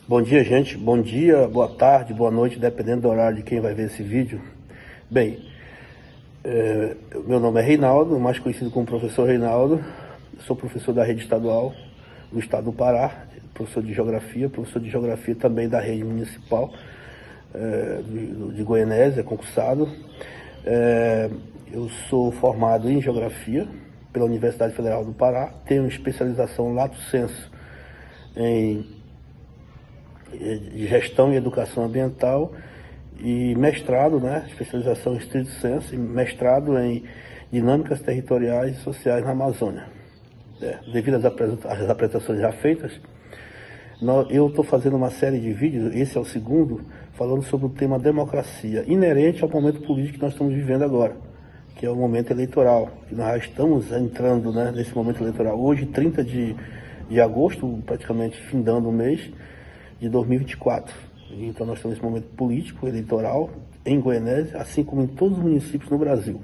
Bom dia, gente. Bom dia, boa tarde, boa noite, dependendo do horário de quem vai ver esse vídeo. Bem, meu nome é Reinaldo, mais conhecido como professor Reinaldo. Sou professor da rede estadual do estado do Pará, professor de geografia também da rede municipal de Goianésia, concursado. Eu sou formado em geografia pela Universidade Federal do Pará, tenho especialização lato sensu em de gestão e educação ambiental e mestrado, especialização em stricto sensu, e mestrado em dinâmicas territoriais e sociais na Amazônia. Devido às apresentações já feitas, eu estou fazendo uma série de vídeos, esse é o segundo, falando sobre o tema democracia, inerente ao momento político que nós estamos vivendo agora, que é o momento eleitoral, que nós já estamos entrando nesse momento eleitoral. Hoje, 30 de agosto, praticamente findando o mês de 2024. Então nós estamos nesse momento político, eleitoral, em Goianésia, assim como em todos os municípios no Brasil.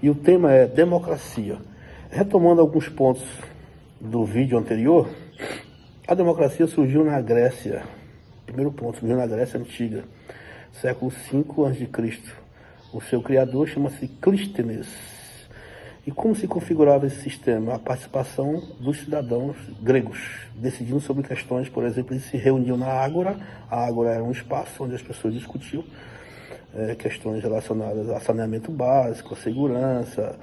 E o tema é democracia. Retomando alguns pontos do vídeo anterior, a democracia surgiu na Grécia. Primeiro ponto, surgiu na Grécia Antiga, século V a.C. O seu criador chama-se Clístenes. E como se configurava esse sistema? A participação dos cidadãos gregos, decidindo sobre questões, por exemplo, eles se reuniam na Ágora. A Ágora era um espaço onde as pessoas discutiam questões relacionadas a saneamento básico, a segurança,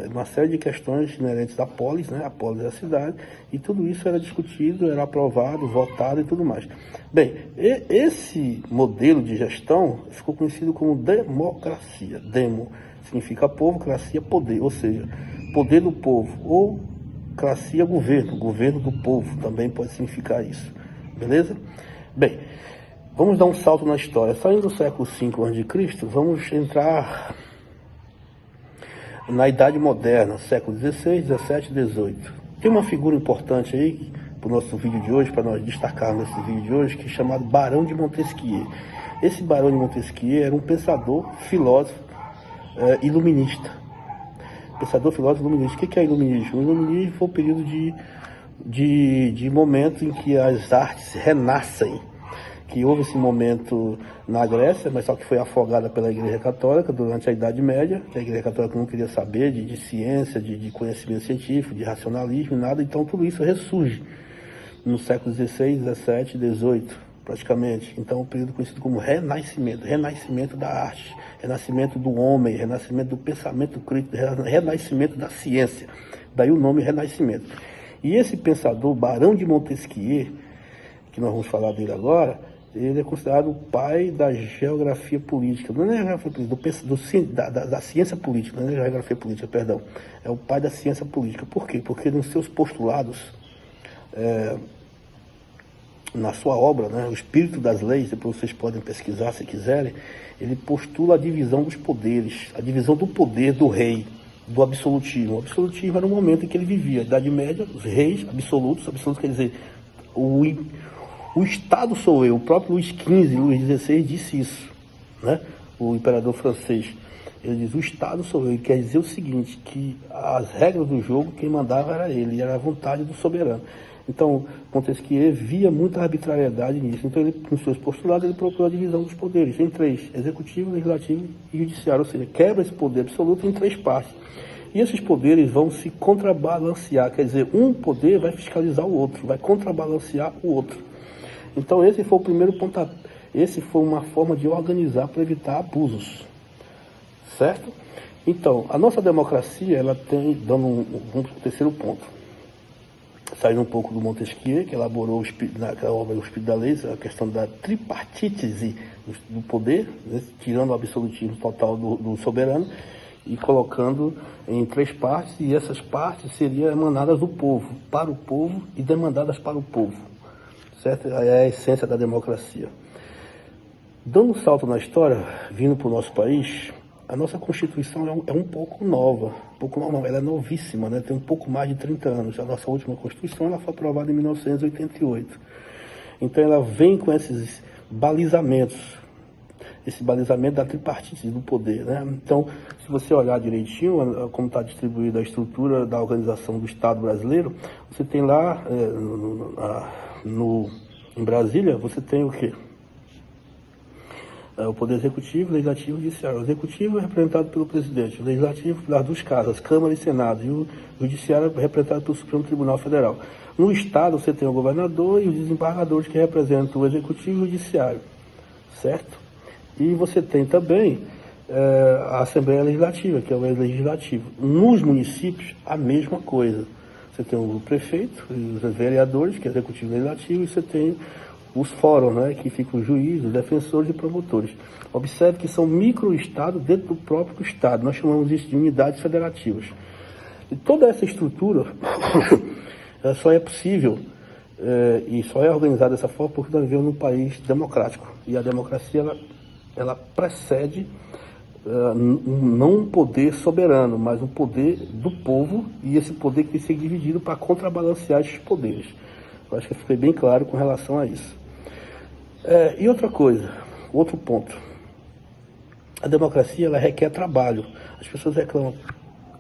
uma série de questões inerentes à polis, a polis é a cidade, e tudo isso era discutido, era aprovado, votado e tudo mais. Bem, esse modelo de gestão ficou conhecido como democracia. Demo significa povo, cracia, poder, ou seja, poder do povo, ou cracia, governo, governo do povo, também pode significar isso, beleza? Bem, vamos dar um salto na história. Saindo do século V a.C., vamos entrar na Idade Moderna, século XVI, XVII e XVIII. Tem uma figura importante aí, para o nosso vídeo de hoje, para nós destacarmos nesse vídeo de hoje, que é chamado Barão de Montesquieu. Esse Barão de Montesquieu era um pensador, filósofo, iluminista. Pensador, filósofo, iluminista. O que é iluminismo? O iluminismo foi o período de momento em que as artes renascem. Que houve esse momento na Grécia, mas só que foi afogada pela Igreja Católica durante a Idade Média, que a Igreja Católica não queria saber de ciência, de conhecimento científico, de racionalismo, nada. Então tudo isso ressurge no século XVI, XVII, XVIII, praticamente. Então um período conhecido como Renascimento, renascimento da arte, renascimento do homem, renascimento do pensamento crítico, renascimento da ciência. Daí o nome Renascimento. E esse pensador, Barão de Montesquieu, que nós vamos falar dele agora, ele é considerado o pai da geografia política. Não é geografia política, da ciência política, não é geografia política, perdão. É o pai da ciência política. Por quê? Porque nos seus postulados, na sua obra, o Espírito das Leis, depois vocês podem pesquisar se quiserem, ele postula a divisão dos poderes, a divisão do poder do rei, do absolutismo. O absolutismo era um momento em que ele vivia, a Idade Média, os reis absolutos quer dizer, o Estado sou eu. O próprio Luís XV, Luís XVI disse isso, o imperador francês. Ele diz, o Estado sou eu. Ele quer dizer o seguinte, que as regras do jogo, quem mandava era ele, era a vontade do soberano. Então, Montesquieu via muita arbitrariedade nisso. Então, ele, nos seus postulados, ele procurou a divisão dos poderes em três: executivo, legislativo e judiciário. Ou seja, quebra esse poder absoluto em três partes. E esses poderes vão se contrabalancear, quer dizer, um poder vai fiscalizar o outro, vai contrabalancear o outro. Então esse foi o primeiro pontapé, esse foi uma forma de organizar para evitar abusos, certo? Então, a nossa democracia, ela tem, dando um terceiro ponto, saindo um pouco do Montesquieu, que elaborou naquela obra O Espírito da Lei, a questão da tripartite do poder, tirando o absolutismo total do soberano, e colocando em três partes, e essas partes seriam emanadas do povo, para o povo e demandadas para o povo, certo? É a essência da democracia. Dando um salto na história, vindo para o nosso país, a nossa Constituição é um pouco nova, ela é novíssima, tem um pouco mais de 30 anos. A nossa última Constituição ela foi aprovada em 1988. Então ela vem com esses balizamentos, esse balizamento da tripartite do poder, Então, se você olhar direitinho como está distribuída a estrutura da organização do Estado brasileiro, você tem lá no Em Brasília, você tem o quê? O Poder Executivo, Legislativo e Judiciário. O Executivo é representado pelo Presidente, o Legislativo pelas duas casas, Câmara e Senado, e o Judiciário é representado pelo Supremo Tribunal Federal. No Estado, você tem o governador e os desembargadores que representam o Executivo e o Judiciário, certo? E você tem também a Assembleia Legislativa, que é o Legislativo. Nos municípios, a mesma coisa. Você tem o prefeito, os vereadores, que é o Executivo e Legislativo, e você tem os fóruns, né, que ficam os juízes, defensores e promotores. Observe que são micro-estados dentro do próprio Estado. Nós chamamos isso de unidades federativas. E toda essa estrutura só é possível e só é organizada dessa forma porque nós vivemos num país democrático. E a democracia, ela precede não um poder soberano, mas um poder do povo, e esse poder que tem que ser dividido para contrabalancear esses poderes. Eu acho que fiquei bem claro com relação a isso. E outra coisa, outro ponto. A democracia, ela requer trabalho. As pessoas reclamam,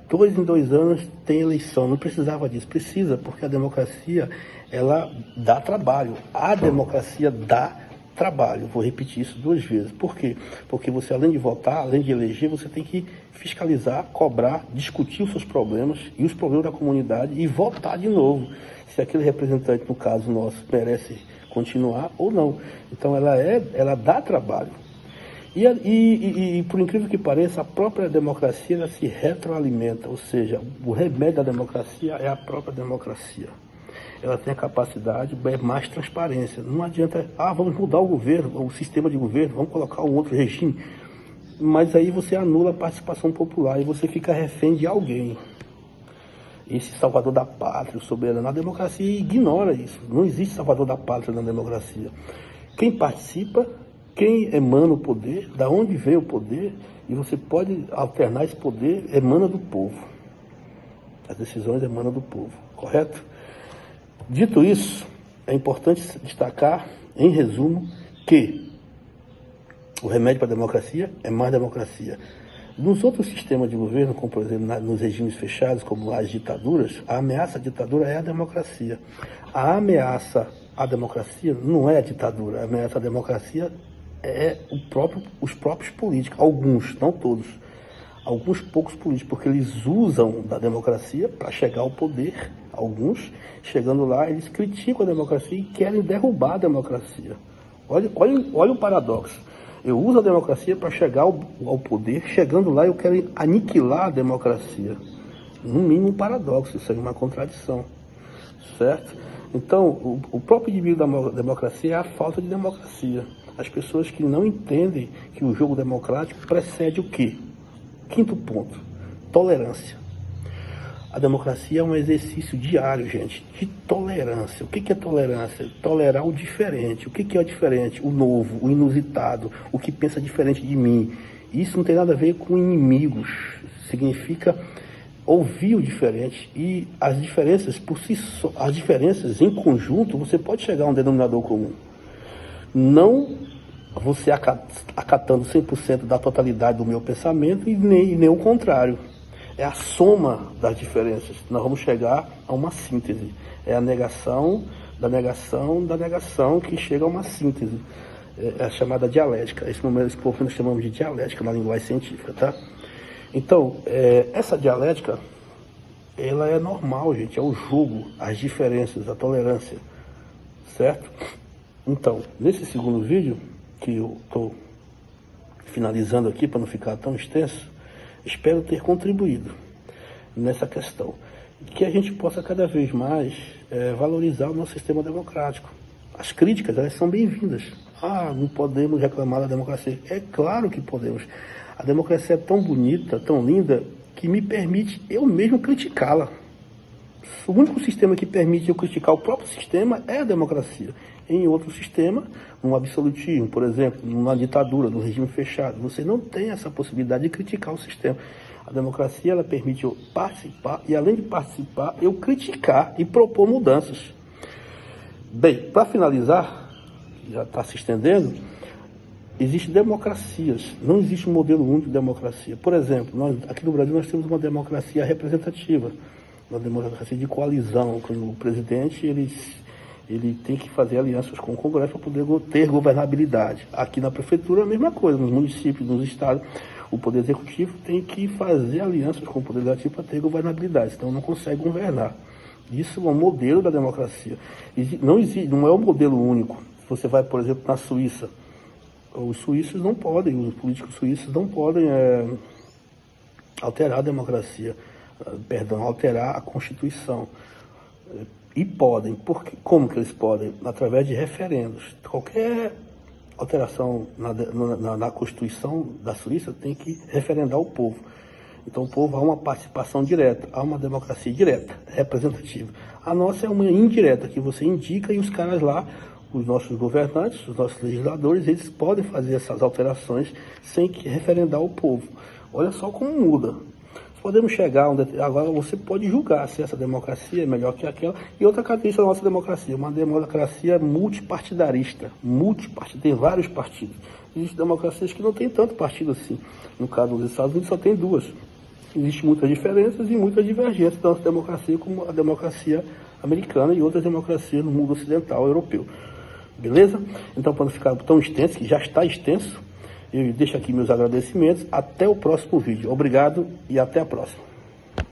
2 em 2 anos tem eleição. Não precisava disso. Precisa, porque a democracia, ela dá trabalho. A democracia dá trabalho. Vou repetir isso 2 vezes. Por quê? Porque você, além de votar, além de eleger, você tem que fiscalizar, cobrar, discutir os seus problemas e os problemas da comunidade e votar de novo. Se aquele representante, no caso nosso, merece continuar ou não. Então ela dá trabalho. E por incrível que pareça, a própria democracia, ela se retroalimenta, ou seja, o remédio da democracia é a própria democracia. Ela tem a capacidade, mais transparência. Não adianta, vamos mudar o governo, o sistema de governo, vamos colocar um outro regime. Mas aí você anula a participação popular e você fica refém de alguém. Esse salvador da pátria, o soberano. A democracia ignora isso. Não existe salvador da pátria na democracia. Quem participa, quem emana o poder, da onde vem o poder, e você pode alternar esse poder, emana do povo. As decisões emanam do povo, correto? Dito isso, é importante destacar, em resumo, que o remédio para a democracia é mais democracia. Nos outros sistemas de governo, como por exemplo nos regimes fechados, como as ditaduras, a ameaça à ditadura é a democracia. A ameaça à democracia não é a ditadura, a ameaça à democracia é os próprios políticos, alguns, não todos, alguns poucos políticos, porque eles usam da democracia para chegar ao poder, alguns, chegando lá, eles criticam a democracia e querem derrubar a democracia. Olha o paradoxo. Eu uso a democracia para chegar ao poder, chegando lá eu quero aniquilar a democracia. No mínimo um paradoxo, isso é uma contradição, certo? Então, o próprio inimigo da democracia é a falta de democracia. As pessoas que não entendem que o jogo democrático precede o quê? 5º ponto, tolerância. A democracia é um exercício diário, gente, de tolerância. O que é tolerância? Tolerar o diferente. O que é o diferente? O novo, o inusitado, o que pensa diferente de mim. Isso não tem nada a ver com inimigos. Significa ouvir o diferente. E as diferenças por si só, as diferenças em conjunto, você pode chegar a um denominador comum. Não você acatando 100% da totalidade do meu pensamento e nem o contrário. É a soma das diferenças. Nós vamos chegar a uma síntese. É a negação da negação da negação que chega a uma síntese. É a chamada dialética. Esse momento que nós chamamos de dialética na linguagem científica, tá? Então, essa dialética, ela é normal, gente. É o jogo, as diferenças, a tolerância, certo? Então, nesse segundo vídeo, que eu estou finalizando aqui para não ficar tão extenso, espero ter contribuído nessa questão. Que a gente possa cada vez mais valorizar o nosso sistema democrático. As críticas, elas são bem-vindas. Não podemos reclamar da democracia. É claro que podemos. A democracia é tão bonita, tão linda, que me permite eu mesmo criticá-la. O único sistema que permite eu criticar o próprio sistema é a democracia. Em outro sistema, num absolutismo, por exemplo, numa ditadura, num regime fechado, você não tem essa possibilidade de criticar o sistema. A democracia, ela permite eu participar e, além de participar, eu criticar e propor mudanças. Bem, para finalizar, já está se estendendo, existem democracias, não existe um modelo único de democracia. Por exemplo, aqui no Brasil nós temos uma democracia representativa, uma democracia de coalizão, quando o presidente ele tem que fazer alianças com o Congresso para poder ter governabilidade. Aqui na prefeitura é a mesma coisa, nos municípios, nos estados, o Poder Executivo tem que fazer alianças com o Poder Legislativo para ter governabilidade, senão não consegue governar. Isso é um modelo da democracia. Não é um modelo único. Se você vai, por exemplo, na Suíça, os suíços não podem, os políticos suíços não podem alterar a democracia, alterar a Constituição. E podem, como que eles podem? Através de referendos. Qualquer alteração na Constituição da Suíça tem que referendar o povo. Então o povo há uma participação direta, há uma democracia direta, representativa. A nossa é uma indireta, que você indica e os caras lá, os nossos governantes, os nossos legisladores, eles podem fazer essas alterações sem que referendar o povo. Olha só como muda. Podemos chegar agora você pode julgar se essa democracia é melhor que aquela. E outra característica da nossa democracia, uma democracia multipartidarista, tem vários partidos. Existem democracias que não tem tanto partido assim. No caso dos Estados Unidos só tem duas. Existem muitas diferenças e muitas divergências da nossa democracia, como a democracia americana e outras democracias no mundo ocidental europeu. Beleza? Então, para não ficar tão extenso, que já está extenso, eu deixo aqui meus agradecimentos. Até o próximo vídeo. Obrigado e até a próxima.